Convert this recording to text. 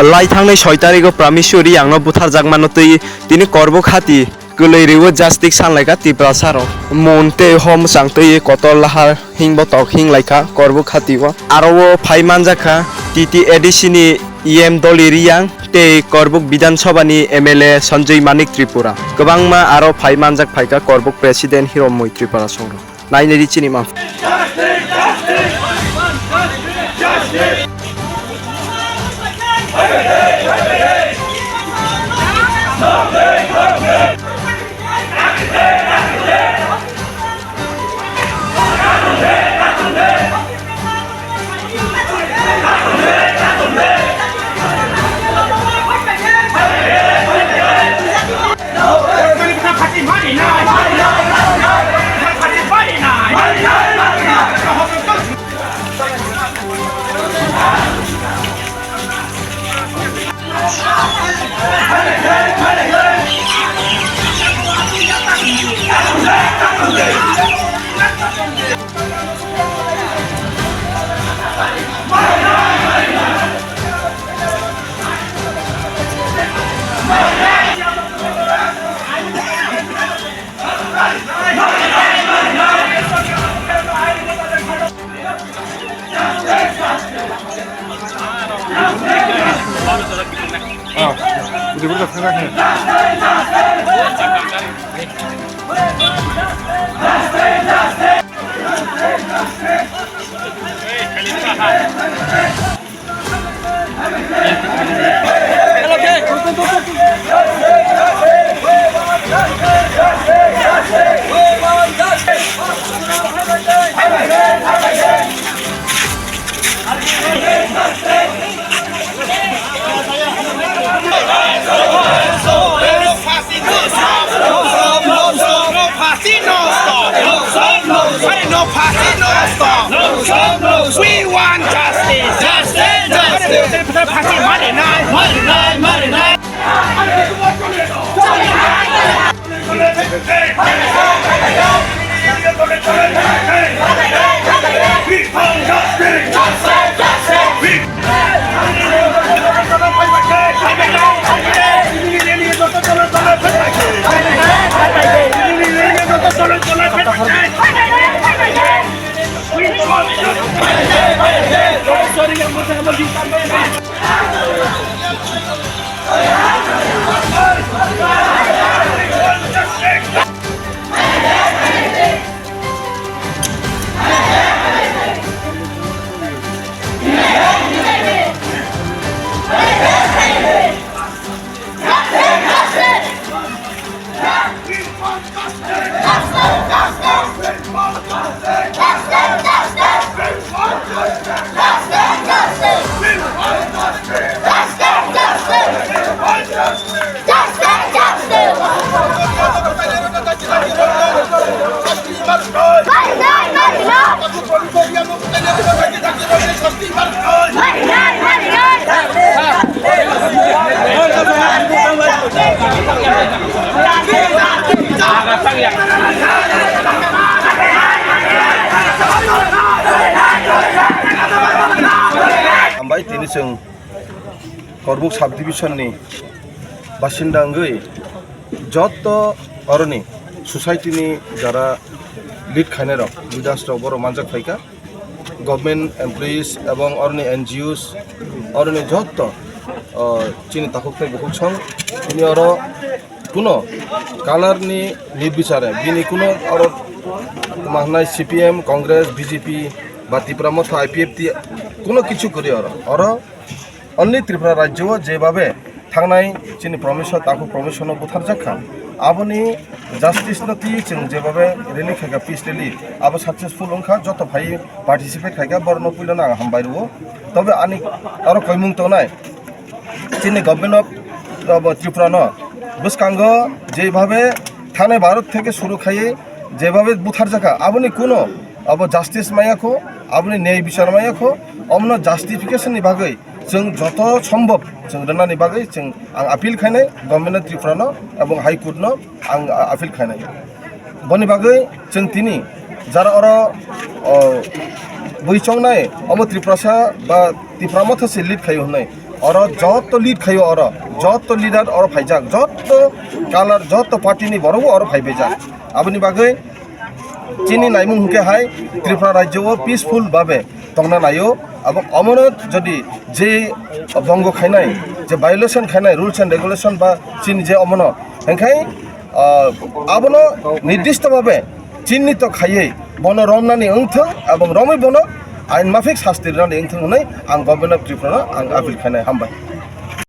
লাই थांनाय 6 तारिखआव प्रामेश्वरी आंनो बुथारजागमानो तिनि कर्ब खाति गोलै रेव जास्टिक सानलायका तिब्रासारो मन्टे हम सांतै कतलाहा हिंबो तक हिंलायका कर्ब खातिगो आरो फाइ मानजाखा टिटि एडिसिनि इएम दलिरियां ते करबुक विधानसभानि एमएलए सञ्जय मानिक त्रिपुरा गोबांमा आरो फाइ मानजाक फाइका करबुक प्रेसिडेन्ट हिरम मै त्रिपुरा संग नायनायनि चिनिमा We want justice. Justice. Justice. Party money night. Money night. Money night. Ambai tini seng korbuk sub division ni basindanggai joto oroni society ni jara lead khainer rok leaders rok boro manjak phaika government employees ebong oroni NGOs oroni joto chini takoktai bukuk song ini oro kuno color ni nirbicare bini kuno oro mahnai CPM Congress BJP বা ত্রিপুরা মতো IPF কোনো কিছু করি ওরা only Tripura রাজ্য যেভাবে থাংনাই চিনি প্রমিশন তাকে প্রমিশন বুথার জাখা আবনি জাস্টিস নতি जों যেভাবে রেলি খাইকা পিস রেলি আবো সাকসেসফুল ওনখা যত ভাই পার্টিসিপেট খাইকা বর্ণ পুইল না হামবাইরো তবে আনি আরো কইমুং তো নাই চিনি গভর্নমেন্ট অফ ত্রিপুরা ন বসকাঙ্গ যেভাবে থানে ভারত থেকে শুরু খাইয়ে যেভাবে বুথার জাখা আবনি কোনো अब जास्टिस मायाखौ आपनि न्याय बिचार मायाखौ अमनो जास्टिफिकेशन नि बागै जों जत सम्भव जों रनानि बागै जों आं आपिल खायनाय गभर्नमेन्ट त्रिपुरानो एबं हाई कोर्टनो आं आपिल खायनाय बनि बागै जों तिनि যারা ওরা বৈচংনায় অম ত্রিপুরাসা বা ত্রিপুরা মথাসে লিড খাই হনাই অর যত লিড খাইও অর যত লিডার অর ফাইজাক যত কালার যত পার্টিনি বড়বো অর ফাইবে যাক আবনি বাগৈ চিনি নাইমুং হুকে হাই ত্রিপুরা রাজ্যও পিসফুল ভাবে তংনা নাইও এবং অমরত যদি যে বঙ্গ খাইনাই যে ভায়োলেশন খাইনাই রুলস এন্ড রেগুলেশন বা চিনি যে অমন হেंखाय আবনো নির্দিষ্টভাবে চিহ্নিত খাইয়ে বন রমনানি ওंथों এবং রमै বন আইন মাফিক শাস্তি রনানি ওंथों হनै आं गभर्नमेन्ट अफ त्रिपुरा आं आपिल खानाय हामबाय।